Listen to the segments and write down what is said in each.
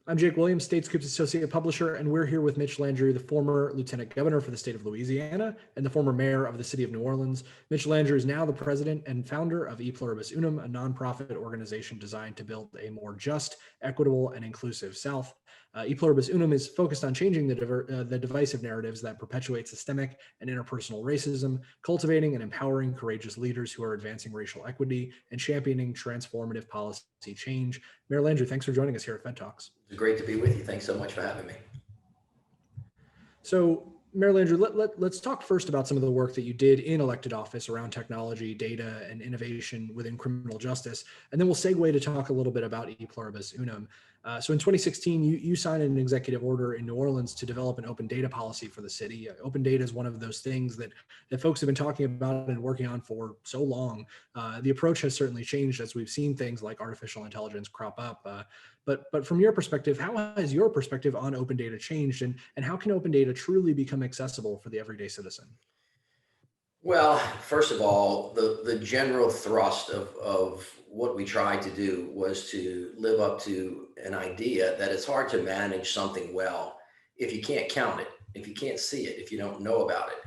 I'm Jake Williams, StateScoop's associate publisher, and we're here with Mitch Landrieu, the former lieutenant governor for the state of Louisiana and the former mayor of the city of New Orleans. Mitch Landrieu is now the president and founder of Pluribus Unum, a nonprofit organization designed to build a more just, equitable, and inclusive South. Pluribus Unum is focused on changing the divisive narratives that perpetuate systemic and interpersonal racism, cultivating and empowering courageous leaders who are advancing racial equity and championing transformative policy change. Mayor Landrieu, thanks for joining us here at FedTalks. It's great to be with you. Thanks so much for having me. So, Mayor Landrieu, let's talk first about some of the work that you did in elected office around technology, data, and innovation within criminal justice. And then we'll segue to talk a little bit about Pluribus Unum. So in 2016, you signed an executive order in New Orleans to develop an open data policy for the city. Open data is one of those things that folks have been talking about and working on for so long. The approach has certainly changed as we've seen things like artificial intelligence crop up. But from your perspective, how has your perspective on open data changed, and how can open data truly become accessible for the everyday citizen? Well, first of all, the general thrust of what we tried to do was to live up to an idea that it's hard to manage something well if you can't count it, if you can't see it, if you don't know about it.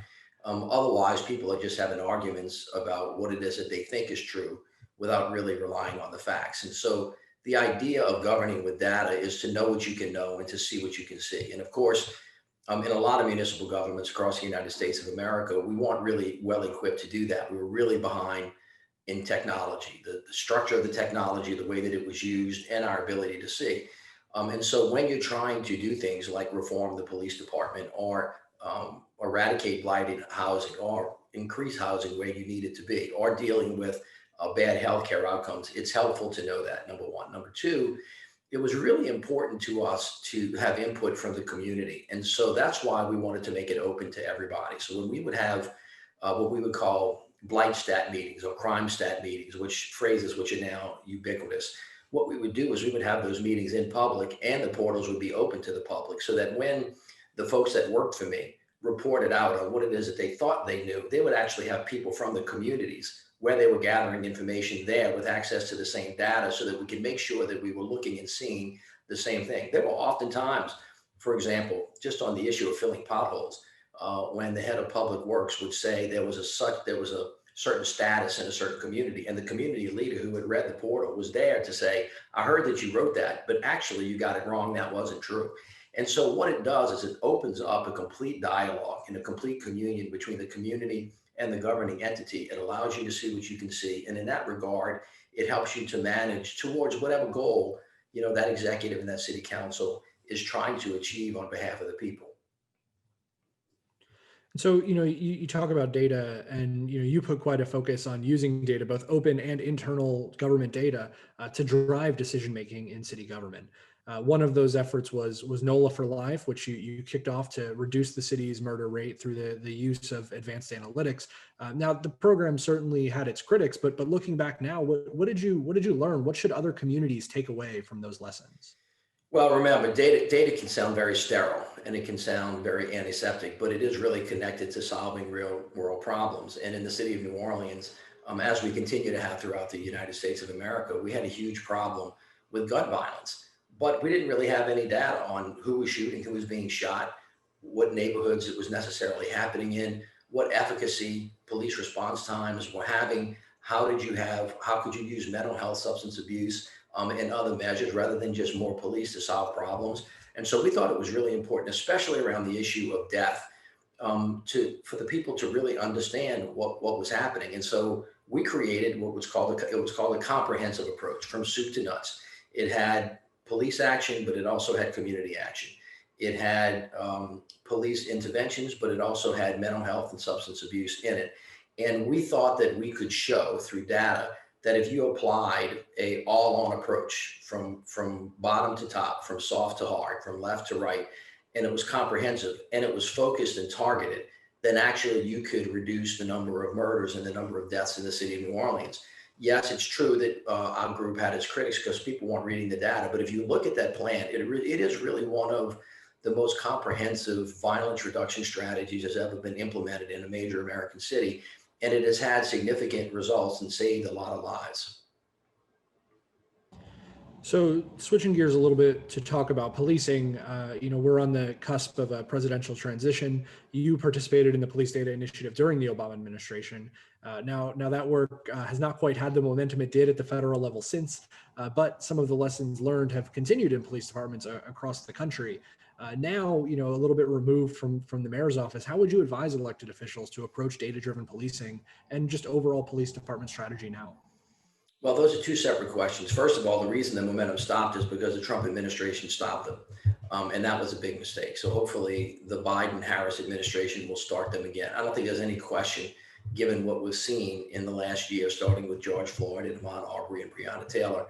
Otherwise, people are just having arguments about what it is that they think is true without really relying on the facts. And so the idea of governing with data is to know what you can know and to see what you can see. And of course, in a lot of municipal governments across the United States of America, we weren't really well equipped to do that. We were really behind in technology, the structure of the technology, the way that it was used, and our ability to see. And so when you're trying to do things like reform the police department or eradicate blighted housing or increase housing where you need it to be, or dealing with bad healthcare outcomes, it's helpful to know that, number one. Number two, it was really important to us to have input from the community. And so that's why we wanted to make it open to everybody. So when we would have what we would call blight stat meetings or crime stat meetings, which are now ubiquitous, what we would do is we would have those meetings in public and the portals would be open to the public so that when the folks that worked for me reported out on what it is that they thought they knew, they would actually have people from the communities where they were gathering information there with access to the same data so that we could make sure that we were looking and seeing the same thing. There were oftentimes, for example, just on the issue of filling potholes, when the head of public works would say there was a certain status in a certain community, and the community leader who had read the portal was there to say, I heard that you wrote that, but actually you got it wrong, that wasn't true. And so what it does is it opens up a complete dialogue and a complete communion between the community and the governing entity. It allows you to see what you can see. And in that regard, it helps you to manage towards whatever goal, that executive and that city council is trying to achieve on behalf of the people. So, you talk about data and, you put quite a focus on using data, both open and internal government data, to drive decision-making in city government. One of those efforts was NOLA for Life, which you kicked off to reduce the city's murder rate through the use of advanced analytics. Now, the program certainly had its critics, but looking back now, what did you learn? What should other communities take away from those lessons? Well, remember, data can sound very sterile and it can sound very antiseptic, but it is really connected to solving real world problems. And in the city of New Orleans, as we continue to have throughout the United States of America, we had a huge problem with gun violence. But we didn't really have any data on who was shooting, who was being shot, what neighborhoods it was necessarily happening in, what efficacy police response times were having, how could you use mental health, substance abuse, and other measures rather than just more police to solve problems. And so we thought it was really important, especially around the issue of death, for the people to really understand what was happening. And so we created what was called a comprehensive approach from soup to nuts. It had police action, but it also had community action. It had police interventions, but it also had mental health and substance abuse in it. And we thought that we could show through data that if you applied a all-on approach from bottom to top, from soft to hard, from left to right, and it was comprehensive and it was focused and targeted, then actually you could reduce the number of murders and the number of deaths in the city of New Orleans. Yes, it's true that our group had its critics because people weren't reading the data. But if you look at that plan, it is really one of the most comprehensive violence reduction strategies that's ever been implemented in a major American city. And it has had significant results and saved a lot of lives. So switching gears a little bit to talk about policing, we're on the cusp of a presidential transition. You participated in the police data initiative during the Obama administration. Now that work has not quite had the momentum it did at the federal level since, but some of the lessons learned have continued in police departments across the country. Now, a little bit removed from the mayor's office, how would you advise elected officials to approach data-driven policing and just overall police department strategy now? Well, those are two separate questions. First of all, the reason the momentum stopped is because the Trump administration stopped them. And that was a big mistake. So hopefully the Biden-Harris administration will start them again. I don't think there's any question, given what we've seen in the last year, starting with George Floyd and Ahmaud Arbery and Breonna Taylor,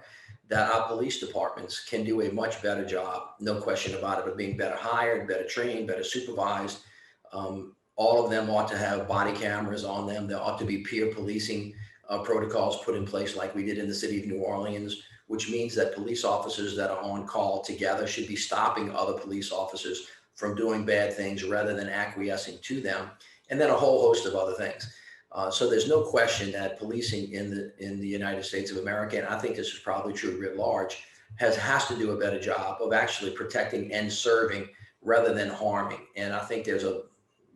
that our police departments can do a much better job, no question about it, of being better hired, better trained, better supervised. All of them ought to have body cameras on them. There ought to be peer policing protocols put in place like we did in the city of New Orleans, which means that police officers that are on call together should be stopping other police officers from doing bad things rather than acquiescing to them, and then a whole host of other things. So there's no question that policing in the United States of America, and I think this is probably true writ large, has to do a better job of actually protecting and serving rather than harming. And I think there's a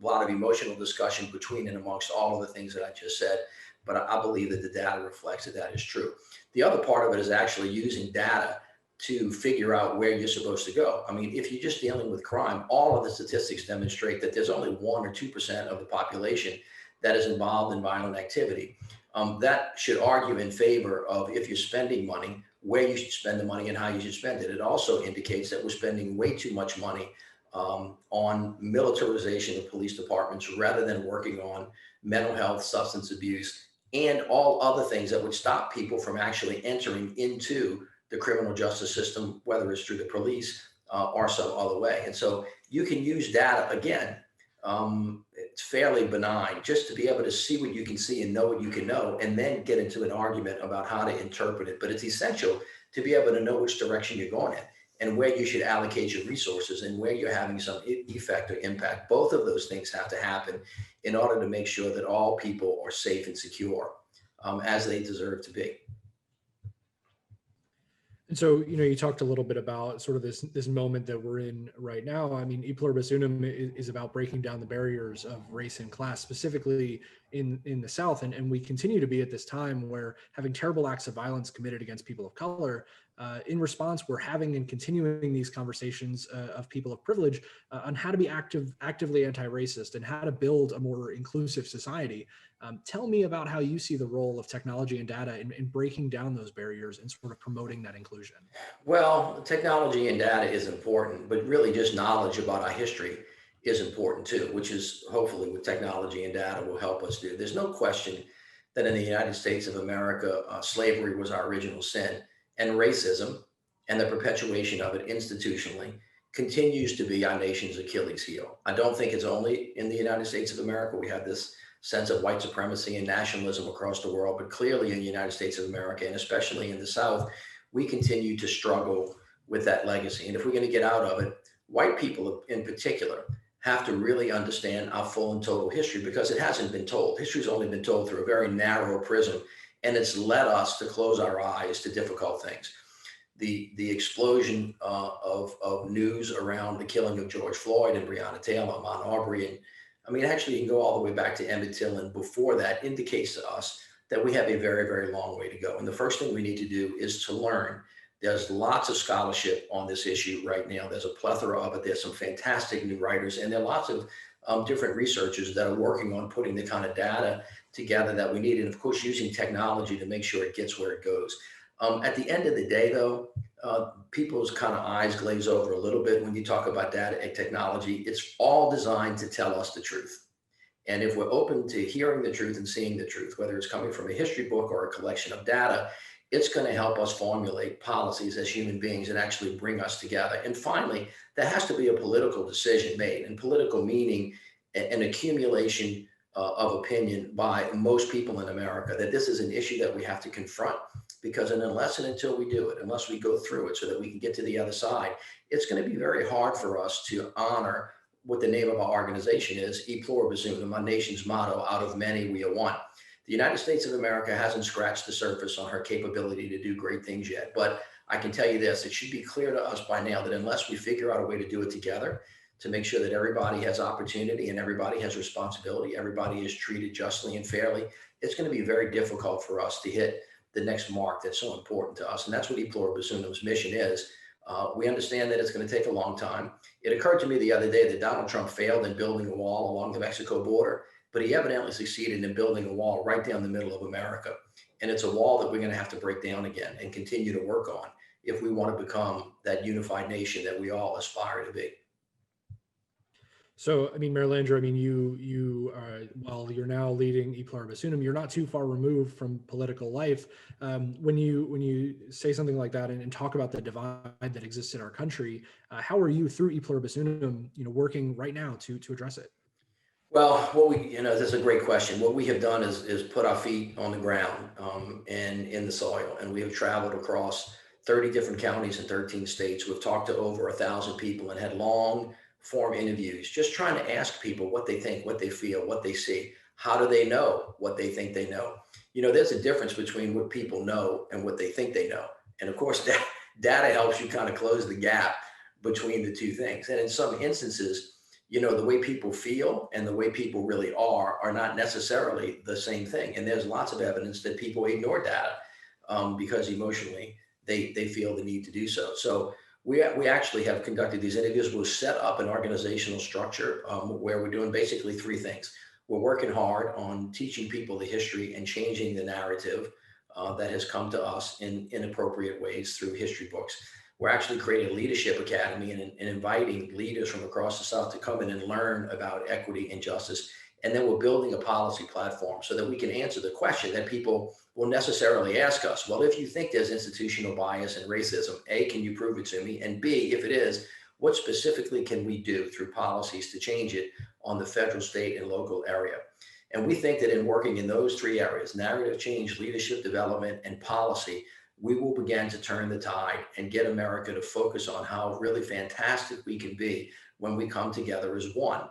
lot of emotional discussion between and amongst all of the things that I just said, but I believe that the data reflects that that is true. The other part of it is actually using data to figure out where you're supposed to go. I mean, if you're just dealing with crime, all of the statistics demonstrate that there's only 1 or 2% of the population that is involved in violent activity. That should argue in favor of, if you're spending money, where you should spend the money and how you should spend it. It also indicates that we're spending way too much money on militarization of police departments rather than working on mental health, substance abuse, and all other things that would stop people from actually entering into the criminal justice system, whether it's through the police or some other way. And so you can use data, again, it's fairly benign, just to be able to see what you can see and know what you can know, and then get into an argument about how to interpret it. But it's essential to be able to know which direction you're going in and where you should allocate your resources and where you're having some effect or impact. Both of those things have to happen in order to make sure that all people are safe and secure, as they deserve to be. And so, you talked a little bit about sort of this moment that we're in right now. I mean, E Pluribus Unum is about breaking down the barriers of race and class, specifically in the South. And we continue to be at this time where having terrible acts of violence committed against people of color, in response, we're having and continuing these conversations of people of privilege on how to be actively anti-racist and how to build a more inclusive society. Tell me about how you see the role of technology and data in breaking down those barriers and sort of promoting that inclusion. Well, technology and data is important, but really just knowledge about our history is important too, which is hopefully with technology and data will help us do. There's no question that in the United States of America, slavery was our original sin, and racism and the perpetuation of it institutionally continues to be our nation's Achilles heel. I don't think it's only in the United States of America. We have this sense of white supremacy and nationalism across the world, but clearly in the United States of America, and especially in the South, we continue to struggle with that legacy. And if we're going to get out of it, white people in particular have to really understand our full and total history, because it hasn't been told. History's only been told through a very narrow prism, and it's led us to close our eyes to difficult things. The explosion of news around the killing of George Floyd and Breonna Taylor, Ahmaud Arbery, and I mean, actually, you can go all the way back to Emmett Till, and before that indicates to us that we have a very, very long way to go. And the first thing we need to do is to learn. There's lots of scholarship on this issue right now. There's a plethora of it. There's some fantastic new writers, and there are lots of different researchers that are working on putting the kind of data together that we need. And of course, using technology to make sure it gets where it goes. At the end of the day, though, people's kind of eyes glaze over a little bit when you talk about data and technology. It's all designed to tell us the truth. And if we're open to hearing the truth and seeing the truth, whether it's coming from a history book or a collection of data, it's going to help us formulate policies as human beings and actually bring us together. And finally, there has to be a political decision made, and political meaning an accumulation of opinion by most people in America that this is an issue that we have to confront. Because unless and until we do it, unless we go through it so that we can get to the other side, it's going to be very hard for us to honor what the name of our organization is, E Pluribus Unum, our nation's motto, out of many we are one. The United States of America hasn't scratched the surface on her capability to do great things yet, but I can tell you this, it should be clear to us by now that unless we figure out a way to do it together, to make sure that everybody has opportunity and everybody has responsibility, everybody is treated justly and fairly, it's going to be very difficult for us to hit the next mark that's so important to us. And that's what E Pluribus Unum's mission is. We understand that it's going to take a long time. It occurred to me the other day that Donald Trump failed in building a wall along the Mexico border, but he evidently succeeded in building a wall right down the middle of America. And it's a wall that we're going to have to break down again and continue to work on if we want to become that unified nation that we all aspire to be. So, I mean, Mayor Landrieu, I mean, while you're now leading E Pluribus Unum, you're not too far removed from political life. When you say something like that and talk about the divide that exists in our country, how are you through E Pluribus Unum, working right now to address it? Well, that's a great question. What we have done is put our feet on the ground and in the soil, and we have traveled across 30 different counties in 13 states. We've talked to over 1,000 people and had long form interviews, just trying to ask people what they think, what they feel, what they see. How do they know what they think they know? There's a difference between what people know and what they think they know. And of course, data helps you kind of close the gap between the two things. And in some instances, the way people feel and the way people really are not necessarily the same thing. And there's lots of evidence that people ignore data because emotionally they feel the need to do so. So we actually have conducted these interviews. We'll set up an organizational structure where we're doing basically three things. We're working hard on teaching people the history and changing the narrative that has come to us in inappropriate ways through history books. We're actually creating a leadership academy and inviting leaders from across the South to come in and learn about equity and justice. And then we're building a policy platform so that we can answer the question that people will necessarily ask us. Well, if you think there's institutional bias and racism, A, can you prove it to me? And B, if it is, what specifically can we do through policies to change it on the federal, state, and local area? And we think that in working in those three areas, narrative change, leadership development, and policy, we will begin to turn the tide and get America to focus on how really fantastic we can be when we come together as one.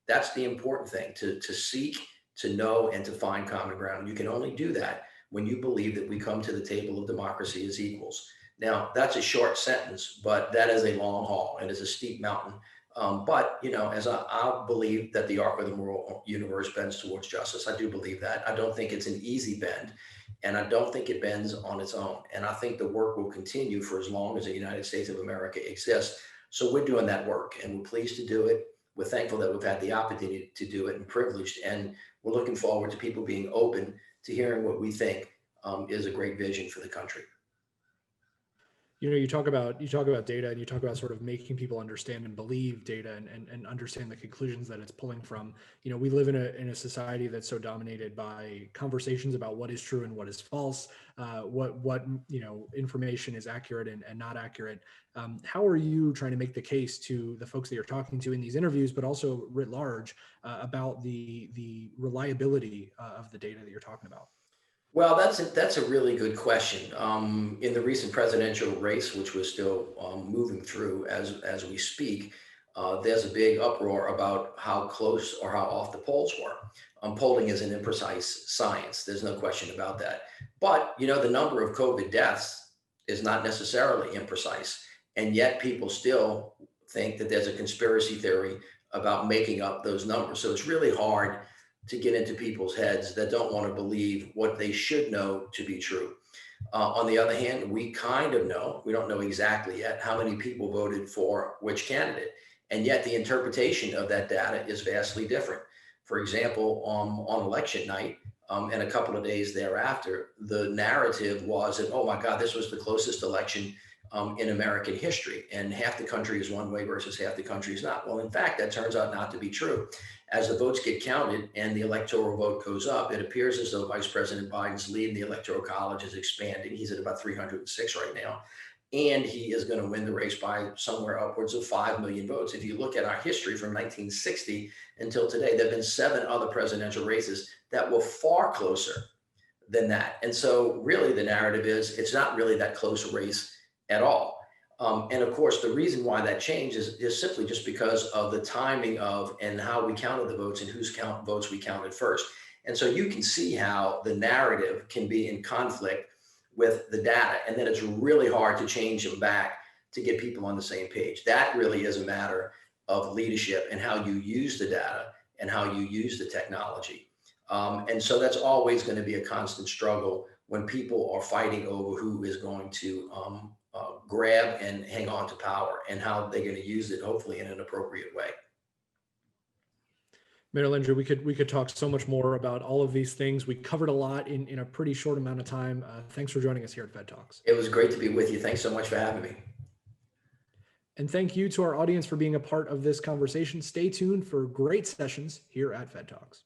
That's the important thing, to seek, to know, and to find common ground. You can only do that when you believe that we come to the table of democracy as equals. Now, that's a short sentence, but that is a long haul and is a steep mountain. But as I believe that the arc of the moral universe bends towards justice, I do believe that. I don't think it's an easy bend, and I don't think it bends on its own. And I think the work will continue for as long as the United States of America exists. So we're doing that work, and we're pleased to do it. We're thankful that we've had the opportunity to do it and privileged, and we're looking forward to people being open to hearing what we think is a great vision for the country. You talk about data, and you talk about sort of making people understand and believe data and understand the conclusions that it's pulling from. We live in a society that's so dominated by conversations about what is true and what is false, what information is accurate and not accurate. How are you trying to make the case to the folks that you're talking to in these interviews, but also writ large, about the reliability of the data that you're talking about? Well, that's a really good question. In the recent presidential race, which we're still moving through as we speak, there's a big uproar about how close or how off the polls were. Polling is an imprecise science. There's no question about that. But the number of COVID deaths is not necessarily imprecise, and yet people still think that there's a conspiracy theory about making up those numbers. So it's really hard to get into people's heads that don't want to believe what they should know to be true. On the other hand, we kind of know, we don't know exactly yet how many people voted for which candidate. And yet the interpretation of that data is vastly different. For example, on election night and a couple of days thereafter, the narrative was that, oh my God, this was the closest election in American history. And half the country is one way versus half the country is not. Well, in fact, that turns out not to be true. As the votes get counted and the electoral vote goes up, it appears as though Vice President Biden's lead in the Electoral College is expanding. He's at about 306 right now. And he is going to win the race by somewhere upwards of 5 million votes. If you look at our history from 1960 until today, there have been 7 other presidential races that were far closer than that. And so really the narrative is it's not really that close a race at all. And of course, the reason why that changed is simply just because of the timing of and how we counted the votes and whose votes we counted first. And so you can see how the narrative can be in conflict with the data, and then it's really hard to change them back to get people on the same page. That really is a matter of leadership and how you use the data and how you use the technology. And so that's always going to be a constant struggle when people are fighting over who is going to grab and hang on to power and how they're going to use it, hopefully in an appropriate way. Mayor Landrieu, we could talk so much more about all of these things. We covered a lot in a pretty short amount of time. Thanks for joining us here at FedTalks. It was great to be with you. Thanks so much for having me. And thank you to our audience for being a part of this conversation. Stay tuned for great sessions here at FedTalks.